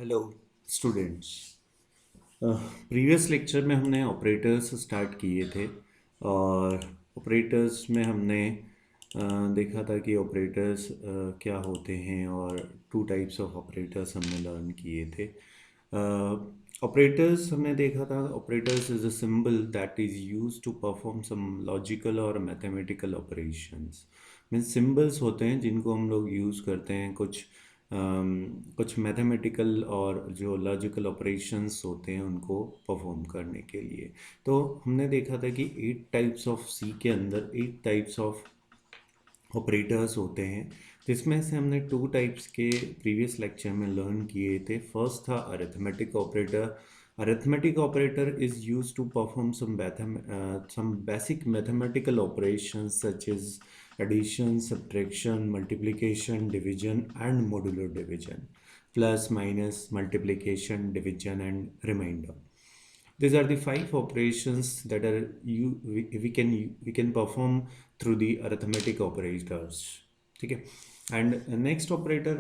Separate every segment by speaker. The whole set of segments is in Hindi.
Speaker 1: Hello students. प्रीवियस लेक्चर में हमने ऑपरेटर्स स्टार्ट किए थे और ऑपरेटर्स में हमने देखा था कि ऑपरेटर्स क्या होते हैं और टू टाइप्स ऑफ ऑपरेटर्स हमने लर्न किए थे। ऑपरेटर्स हमने देखा था, operators is a symbol that is use to perform some logical और मैथमेटिकल ऑपरेशंस। मीन्स सिंबल्स होते हैं जिनको हम लोग यूज़ करते हैं कुछ मैथमेटिकल और जो लॉजिकल ऑपरेशंस होते हैं उनको परफॉर्म करने के लिए। तो हमने देखा था कि 8 टाइप्स ऑफ सी के अंदर 8 टाइप्स ऑफ ऑपरेटर्स होते हैं, जिसमें से हमने 2 टाइप्स के प्रीवियस लेक्चर में लर्न किए थे। फर्स्ट था arithmetic operator. Arithmetic operator is use to perform some basic mathematical operations such as addition, subtraction, multiplication, division and modular division, plus, minus, multiplication, division and remainder. These are the 5 operations that are we can perform through the arithmetic operators. Okay. And next operator,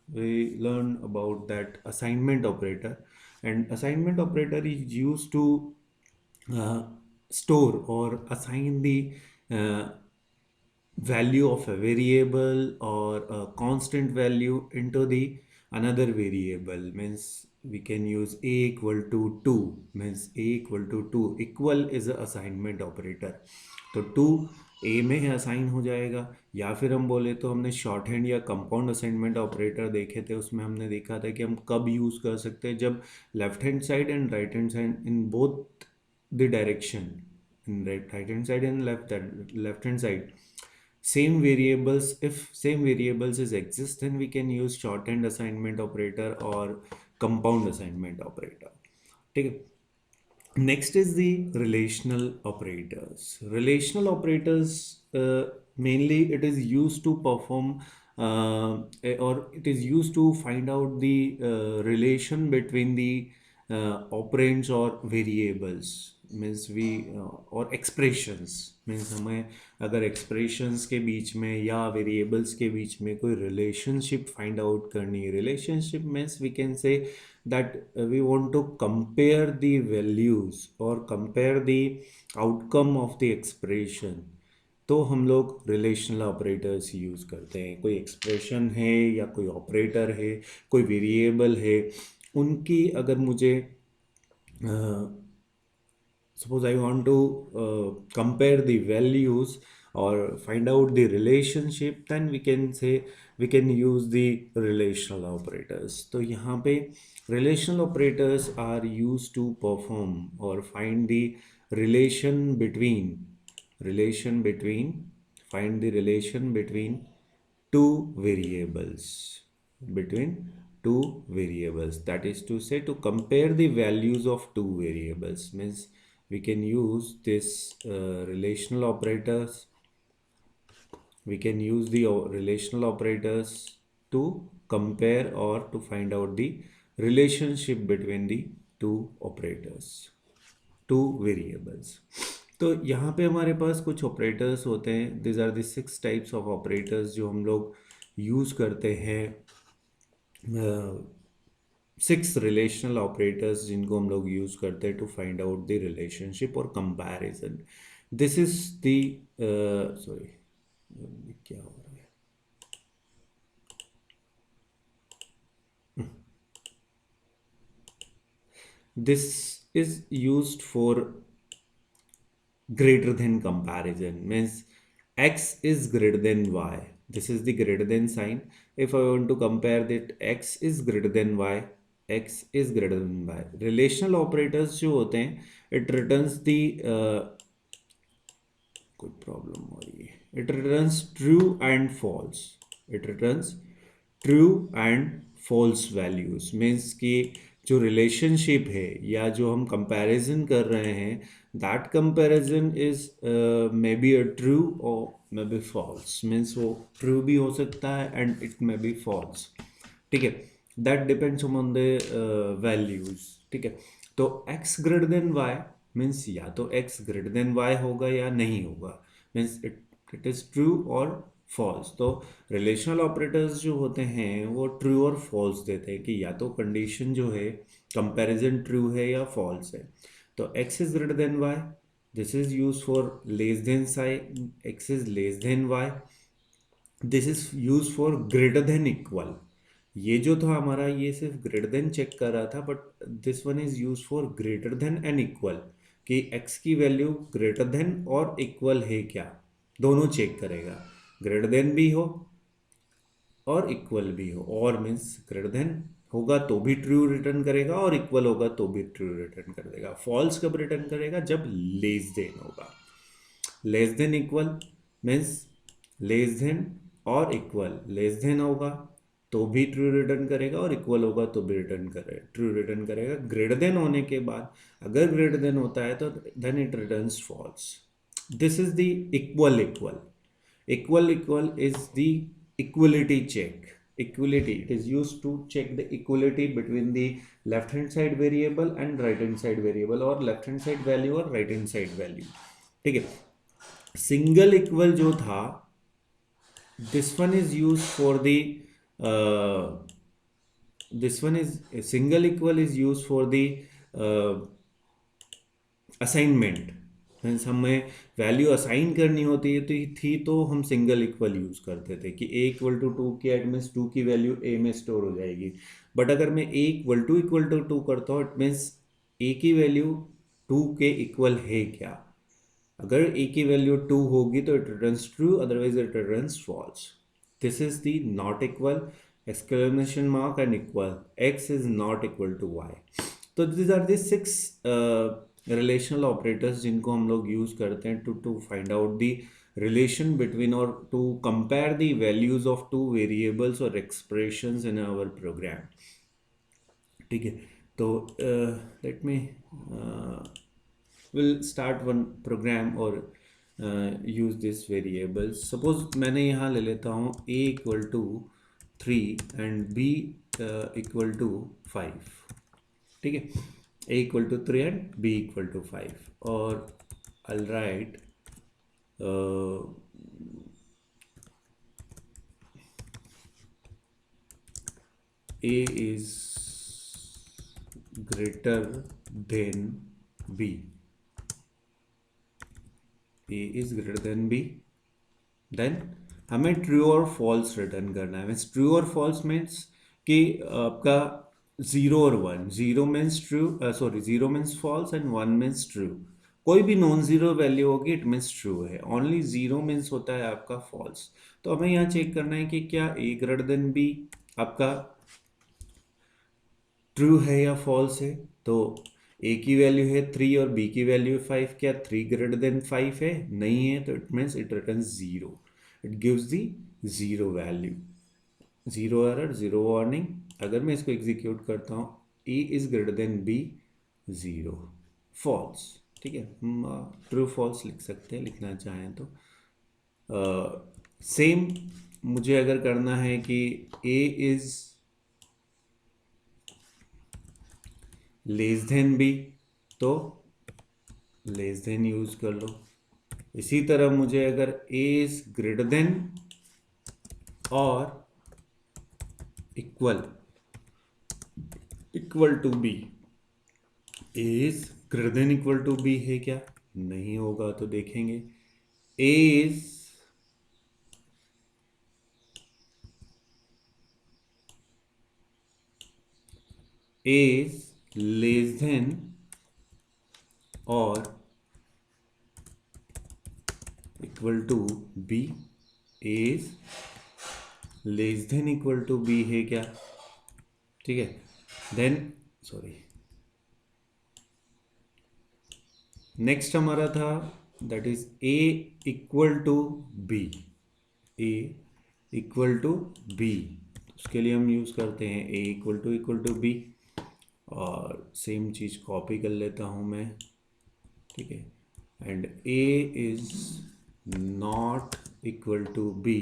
Speaker 1: we learn about that assignment operator. And assignment operator is used to uh, store or assign the uh, value of a variable or a constant value into the another variable. Means we can use a equal to 2, means a equal to 2 equal is a assignment operator. तो 2 ए में ही असाइन हो जाएगा। या फिर हम बोले तो हमने शॉर्ट हैंड या कंपाउंड असाइनमेंट ऑपरेटर देखे थे, उसमें हमने देखा था कि हम कब यूज़ कर सकते हैं, जब left hand side and right hand side in both the direction, in right hand side and left hand side, same variables, if same variables is exist, then we can use shorthand assignment operator or compound assignment operator. ठीक है। Next is the relational operators. Relational operators, mainly it is used to perform or it is used to find out the relation between the operands or variables, means we or expressions, means हमें अगर expressions के बीच में या variables के बीच में कोई relationship find out करनी है, relationship means we can say that we want to compare the values or compare the outcome of the expression, तो हम लोग रिलेशनल ऑपरेटर्स यूज़ करते हैं। कोई एक्सप्रेशन है या कोई ऑपरेटर है, कोई वेरिएबल है, उनकी अगर मुझे suppose I want to compare the values or find out the relationship, then we can say we can use the relational operators. तो यहाँ पे relational operators are used to perform or find the relation between find the relation between two variables, between two variables, that is to say to compare the values of two variables. Means we can use this relational operators, we can use the relational operators to compare or to find out the relationship between the two operators, two variables. तो यहाँ पे हमारे पास कुछ ऑपरेटर्स होते हैं। This are the 6 types of operators जो हम लोग यूज़ करते हैं। 6 रिलेशनल ऑपरेटर्स जिनको हम लोग यूज़ करते हैं to find out the relationship और comparison. This is the sorry, क्या हो रहा है, this is used for greater than comparison, means x is greater than y, this is the greater than sign. If I want to compare that x is greater than y, x is greater than y, relational operators जो होते हैं it returns the कोई प्रॉब्लम हो रही है, it returns true and false, it returns true and false values. Means कि जो रिलेशनशिप है या जो हम कंपैरिजन कर रहे हैं, that comparison is may be a true or may be false. Means वो ट्रू भी हो सकता है and it may be false. ठीक है, that depends on the values. ठीक है, तो x greater than y means या तो x ग्रेटर देन y होगा या नहीं होगा, मीन्स इट इज ट्रू और फॉल्स। तो रिलेशनल ऑपरेटर्स जो होते हैं वो ट्रू और फॉल्स देते हैं कि या तो कंडीशन जो है कंपैरिजन ट्रू है या फॉल्स है। तो x is greater than y, this is use for less than sign, x is less than y, this is use for greater than equal. ये जो था हमारा ये सिर्फ ग्रेटर देन चेक कर रहा था, but this one is use for greater then and equal, कि x की वैल्यू ग्रेटर देन और इक्वल है क्या, दोनों चेक करेगा। ग्रेटर देन भी हो और इक्वल भी हो, और मीन्स ग्रेटर देन होगा तो भी ट्रू रिटर्न करेगा और इक्वल होगा तो भी ट्रू रिटर्न कर देगा। फॉल्स कब रिटर्न करेगा, जब लेस देन होगा। Less than equal means less than और इक्वल, लेस देन होगा तो भी ट्रू रिटर्न करेगा और इक्वल होगा तो भी रिटर्न करेगा, ट्रू रिटर्न करेगा। ग्रेटर देन होने के बाद अगर ग्रेटर देन होता है तो then it returns false. This is the equal equal. Equal is the equality check. Equality, it is used to check the equality between the left hand side variable and right hand side variable, or left hand side value और right hand side value। ठीक है। सिंगल इक्वल जो था, this one is used for the uh, this one is single equal is used for the uh, assignment. Means हमें वैल्यू असाइन करनी होती है तो हम सिंगल इक्वल यूज करते थे कि ए इक्वल टू टू की एट मीन्स टू की वैल्यू ए में स्टोर हो जाएगी। बट अगर मैं ए इक्वल टू टू करता हूँ, इट मीन्स ए की वैल्यू टू के इक्वल है क्या। अगर ए की वैल्यू टू होगी तो it returns true, otherwise it returns false. This is the not equal, exclamation mark and equal, X is not equal to Y. तो this are the six relational operators जिनको हम लोग यूज करते हैं to find out the relation between और to compare the values of two variables और एक्सप्रेशंस इन आवर प्रोग्राम। ठीक है। तो let me will start one program और यूज दिस वेरिएबल्स। सपोज मैंने यहाँ ले लेता हूँ a equal to 3 and b equal to 5। ठीक है। a equal to 3 and b equal to 5, और I'll write a is greater than b, a is greater than b, then हमें ट्रू और फॉल्स रिटर्न करना है। मीन्स ट्रू और फॉल्स मीन्स कि आपका जीरो और one, zero means true, sorry zero means false and one means true. कोई भी नॉन जीरो वैल्यू होगी इट मीन्स ट्रू है, ओनली जीरो मीन्स होता है आपका फॉल्स। तो हमें यहाँ चेक करना है कि क्या ए ग्रेटर देन बी आपका ट्रू है या फॉल्स है। तो ए की वैल्यू है 3 और बी की वैल्यू है 5, क्या 3 ग्रेटर देन 5 है? नहीं है, तो it means it return zero, it gives the zero value, zero error, zero warning. अगर मैं इसको एग्जीक्यूट करता हूँ, A is greater than B, zero, false. ठीक है, हम ट्रू फॉल्स लिख सकते हैं लिखना चाहें तो। सेम मुझे अगर करना है कि a is less than b, तो लेस देन यूज कर लो। इसी तरह मुझे अगर ए इज ग्रेटर देन और equal to b, a is greater than equal to b है क्या? नहीं होगा, तो देखेंगे ए इज लेस देन और equal to b, is less than equal to b है क्या? ठीक है, देन सॉरी नेक्स्ट हमारा था that is a equal to b, A equal to b. उसके लिए हम यूज करते हैं ए इक्वल टू बी, और सेम चीज कॉपी कर लेता हूं मैं। ठीक है, and a is not equal to b,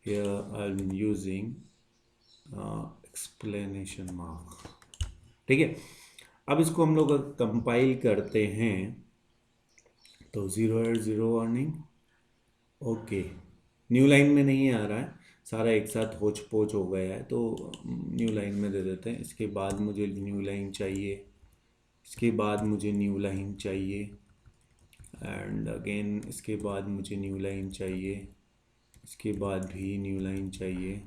Speaker 1: here I am using explanation mark. ठीक है, अब इसको हम लोग कंपाइल करते हैं तो zero warning, okay. New line में नहीं आ रहा है, सारा एक साथ होच पोच हो गया है, तो न्यू लाइन में दे देते हैं। इसके बाद मुझे न्यू लाइन चाहिए, इसके बाद मुझे न्यू लाइन चाहिए, एंड अगेन इसके बाद मुझे न्यू लाइन चाहिए, इसके बाद भी न्यू लाइन चाहिए,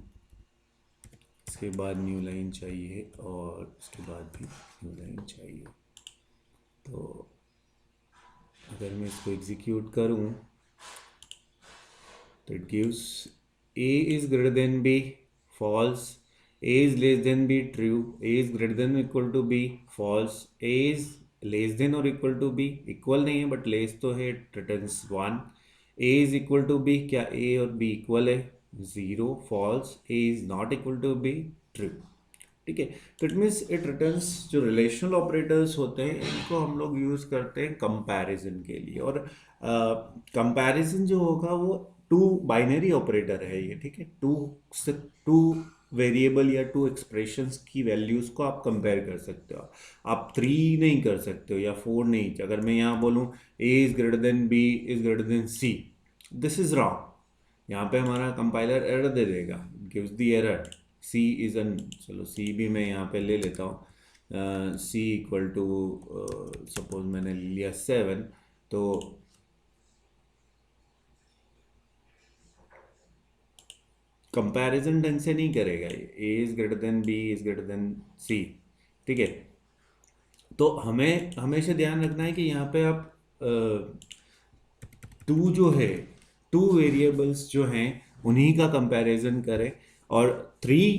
Speaker 1: इसके बाद न्यू लाइन चाहिए, और इसके बाद भी न्यू लाइन चाहिए। तो अगर मैं इसको एग्जीक्यूट करूं तो it gives a is greater than b, false, a is less than b, true, a is greater than or equal to b, false, a is less than or equal to b, equal नहीं है बट लेस तो है, returns 1, a is equal to b, क्या a और b इक्वल है, 0, false, a is not equal to b, true। ठीक है, तो इट मीन्स इट रिटर्न्स जो रिलेशनल ऑपरेटर्स होते हैं इनको हम लोग यूज़ करते हैं कंपैरिजन के लिए, और कंपैरिजन जो होगा वो टू बाइनरी ऑपरेटर है ये, ठीक है, टू वेरिएबल या टू एक्सप्रेशंस की वैल्यूज़ को आप कंपेयर कर सकते हो, आप 3 नहीं कर सकते हो या 4 नहीं। अगर मैं यहाँ बोलूँ a is greater than b is greater than c, this is wrong, यहाँ पे हमारा कंपाइलर एरर दे देगा, gives the error c is an, चलो c भी मैं यहाँ पे ले लेता हूँ, c इक्वल टू सपोज मैंने लिया 7, तो कंपैरिजन ढंग से नहीं करेगा ये, a is greater than b is greater than c, ठीक है। तो हमें हमेशा ध्यान रखना है कि यहाँ पे आप टू जो है, टू वेरिएबल्स जो हैं उन्हीं का कंपैरिजन करें, और 3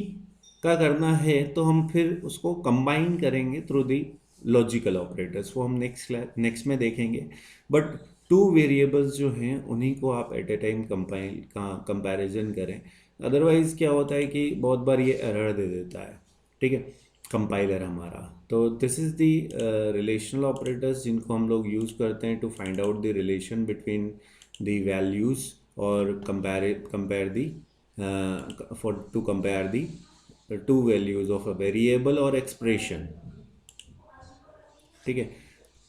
Speaker 1: का करना है तो हम फिर उसको कंबाइन करेंगे थ्रू दी लॉजिकल ऑपरेटर्स, वो हम नेक्स्ट में देखेंगे। बट टू वेरिएबल्स जो हैं उन्हीं को आप एट ए टाइम कंपैरिजन करें, अदरवाइज क्या होता है कि बहुत बार ये एरर दे देता है, ठीक है, कंपाइलर हमारा। तो this is the relational operators जिनको हम लोग यूज़ करते हैं to find out the relation between the values, और compare the for to compare the two values of a variable और एक्सप्रेशन, ठीक है।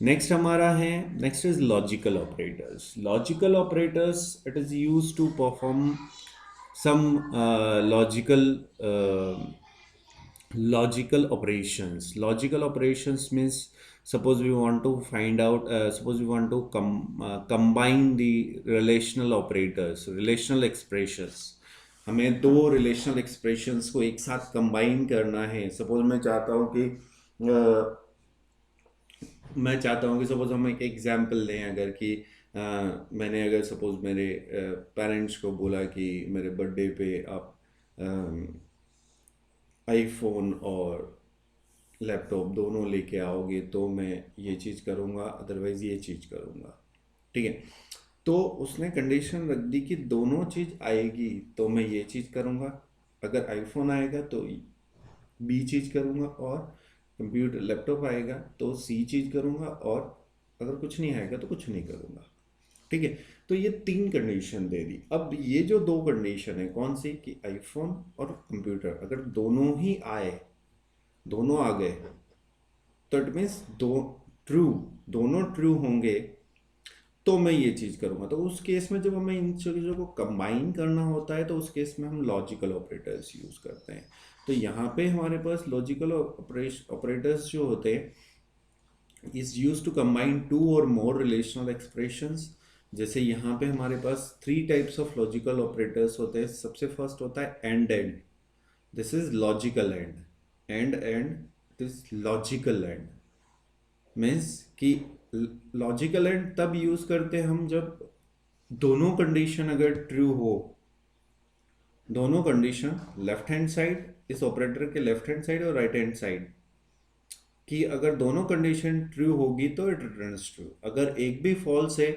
Speaker 1: नेक्स्ट हमारा है, next is logical operators. Logical operators it is use to perform some logical operations. Logical operations means suppose we want to find out, suppose we want to combine the relational operators, relational expressions, हमें दो relational expressions को एक साथ combine करना है। suppose मैं चाहता हूँ कि सपोज हम एक एग्जांपल लें, अगर कि मैंने अगर सपोज मेरे पेरेंट्स को बोला कि मेरे बर्थडे पे आप आईफोन और लैपटॉप दोनों लेके आओगे तो मैं ये चीज़ करूँगा, अदरवाइज़ ये चीज़ करूँगा, ठीक है। तो उसने कंडीशन रख दी कि दोनों चीज़ आएगी तो मैं ये चीज़ करूँगा, अगर आईफोन आएगा तो बी चीज़ करूँगा, और कंप्यूटर लैपटॉप आएगा तो सी चीज़ करूँगा, और अगर कुछ नहीं आएगा तो कुछ नहीं करूँगा, ठीक है। तो ये 3 कंडीशन दे दी। अब ये जो 2 कंडीशन है कौन सी, कि आईफोन और कंप्यूटर अगर दोनों ही आए, दोनों आ गए, तो इट मीन्स दोनों ट्रू होंगे तो मैं ये चीज़ करूँगा। तो उस केस में जब हमें इन चीज़ों को कंबाइन करना होता है तो उस केस में हम लॉजिकल ऑपरेटर्स यूज़ करते हैं। तो यहाँ पे हमारे पास लॉजिकल ऑपरेटर्स जो होते हैं इज यूज टू कंबाइन 2 और मोर रिलेशनल एक्सप्रेशंस। जैसे यहाँ पे हमारे पास 3 टाइप्स ऑफ लॉजिकल ऑपरेटर्स होते हैं। सबसे फर्स्ट होता है and this is logical and it is logical and means कि लॉजिकल एंड तब यूज करते हैं हम जब दोनों कंडीशन अगर ट्रू हो, दोनों कंडीशन लेफ्ट हैंड साइड, इस ऑपरेटर के लेफ्ट हैंड साइड और राइट हैंड साइड कि अगर दोनों कंडीशन ट्रू होगी तो इट रिटर्न्स ट्रू, अगर एक भी फॉल्स है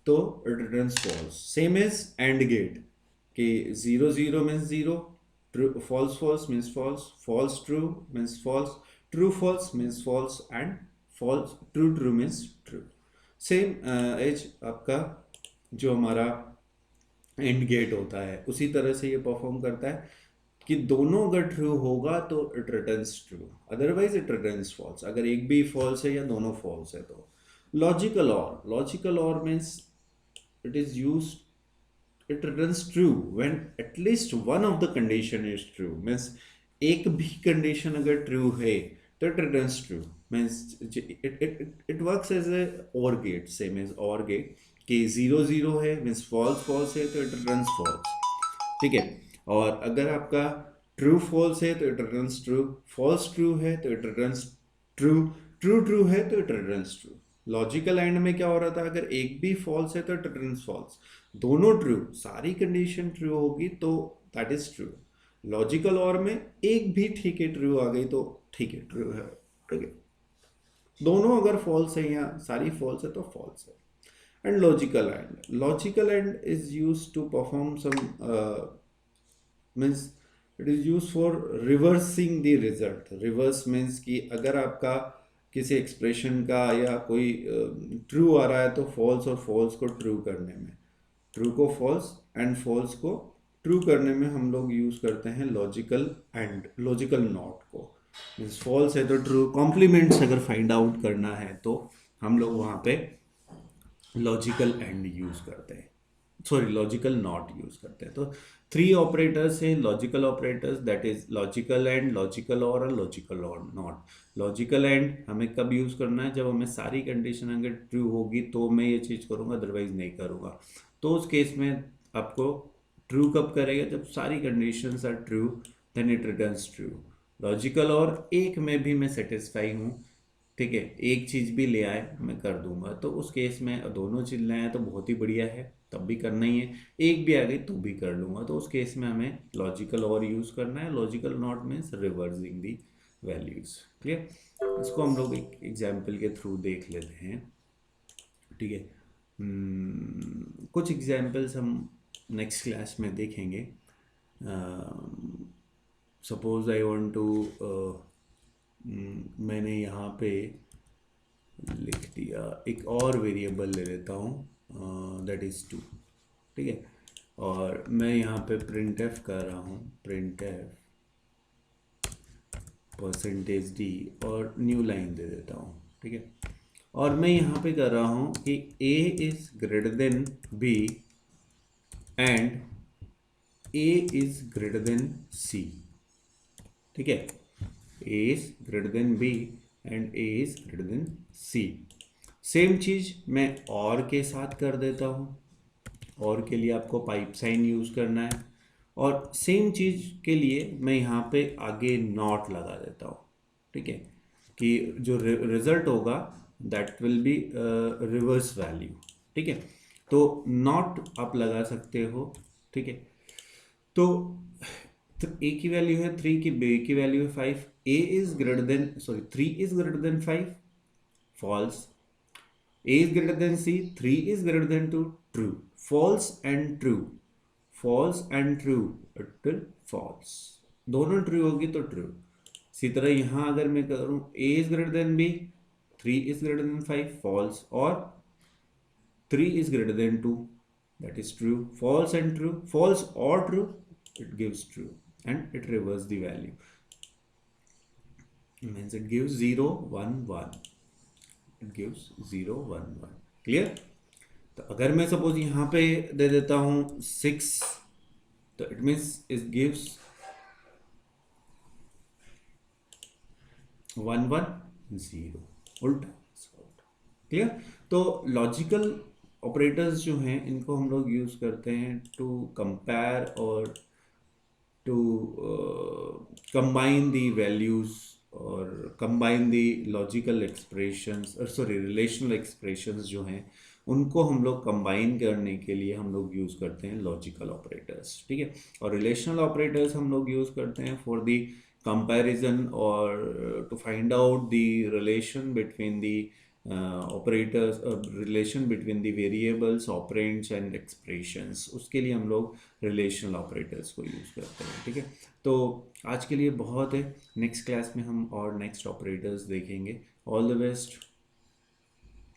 Speaker 1: तो it returns false. Same is and gate कि 0 0 means 0, true false false means false, false true means false, true false means false, and false true true means true. Same as आपका जो हमारा एंड गेट होता है उसी तरह से ये परफॉर्म करता है कि दोनों अगर ट्रू होगा तो it returns true, otherwise it returns false. अगर एक भी फॉल्स है या दोनों फॉल्स है तो लॉजिकल और means it is use it returns true when at least one of the condition is true. Means एक भी condition अगर true है तो it returns true. Means it works as a OR gate, same as OR gate कि 0 0 है means false false है तो it returns false. ठीक है, और अगर आपका ट्रू फॉल्स है तो it returns true, false true है तो it returns true, true true है तो it returns true. Logical and में क्या हो रहा था, अगर एक भी फॉल्स है तो इट रिटर्न्स फॉल्स, दोनों ट्रू, सारी कंडीशन ट्रू होगी तो दैट इज ट्रू. लॉजिकल और में एक भी ठीक है ट्रू आ गई तो ठीक है ट्रू है. ठीक है, दोनों अगर फॉल्स है या सारी फॉल्स है तो फॉल्स है. And logical end is used to perform some means it is used for reversing the result. Reverse means कि अगर आपका किसी एक्सप्रेशन का या कोई ट्रू आ रहा है तो फॉल्स और फॉल्स को ट्रू करने में, ट्रू को फॉल्स एंड फॉल्स को ट्रू करने में हम लोग यूज करते हैं लॉजिकल एंड, लॉजिकल नॉट को. मीन्स फॉल्स है तो ट्रू, कॉम्प्लीमेंट्स अगर फाइंड आउट करना है तो हम लोग वहाँ पे लॉजिकल एंड यूज करते हैं, सॉरी लॉजिकल नॉट यूज करते हैं. तो 3 ऑपरेटर्स है logical operators, that is logical and, logical और लॉजिकल और नॉट. लॉजिकल एंड हमें कब यूज करना है, जब हमें सारी कंडीशन अगर ट्रू होगी तो मैं ये चीज करूंगा, अदरवाइज नहीं करूंगा. तो उस केस में आपको ट्रू कब करेगा, जब सारी conditions are true then it returns true. Logical or एक में भी मैं सेटिस्फाई हूँ, ठीक है, एक चीज भी ले आए मैं कर दूंगा, तो उस केस में दोनों चीज ले आए तो बहुत ही बढ़िया है, तब भी करना ही है. एक भी आ गई तो भी कर लूंगा, तो उस केस में हमें लॉजिकल और यूज करना है. Logical not means reversing the values. Clear, इसको हम लोग एक एग्जाम्पल के थ्रू देख लेते हैं. ठीक है, कुछ एग्जाम्पल्स हम नेक्स्ट क्लास में देखेंगे. सपोज आई वांट टू, मैंने यहाँ पे लिख दिया एक और वेरिएबल ले लेता हूँ, दैट इज़ 2. ठीक है, और मैं यहाँ पे प्रिंट एफ कर रहा हूँ, प्रिंट एफ %d और न्यू लाइन दे देता हूँ. ठीक है, और मैं यहाँ पे कर रहा हूँ कि a is greater than b and a is greater than c. ठीक है, a is greater than b and a is greater than c. Same चीज मैं और के साथ कर देता हूँ, और के लिए आपको पाइप साइन यूज करना है, और सेम चीज के लिए मैं यहाँ पे आगे नॉट लगा देता हूँ. ठीक है, कि जो रिजल्ट होगा that will be reverse value. ठीक है, तो नॉट आप लगा सकते हो. ठीक है, तो a की वैल्यू है 3 की, b की वैल्यू है 5. a is greater than, sorry 3 is greater than 5, false. a is greater than c, 3 is greater than 2, true. False and true, false and true, it will false. दोनों ट्रू होगी तो ट्रू. इसी तरह यहां अगर मैं करूं a is greater than b, 3 is greater than 5, false, और 3 is greater than 2, that is true. False and true, false or true, it gives true and it reverses the value. It means it gives 0 1 1, it gives 0 1 1. clear? तो अगर मैं सपोज यहाँ पे दे देता हूँ 6, तो it means it gives 1 1 0, उल्टा. क्लियर? तो लॉजिकल ऑपरेटर्स जो हैं इनको हम लोग यूज करते हैं टू कंपेयर और to combine the values or combine the logical expressions, or sorry relational expressions जो हैं उनको हम लोग कंबाइन करने के लिए हम लोग यूज़ करते हैं लॉजिकल ऑपरेटर्स. ठीक है, और रिलेशनल ऑपरेटर्स हम लोग यूज़ करते हैं फॉर द कंपैरिजन और to find out the relation between the operators, relation between the variables, operands and expressions. उसके लिए हम लोग रिलेशनल ऑपरेटर्स को यूज़ करते हैं. ठीक है, तो आज के लिए बहुत है. नेक्स्ट क्लास में हम और नेक्स्ट ऑपरेटर्स देखेंगे. All the best.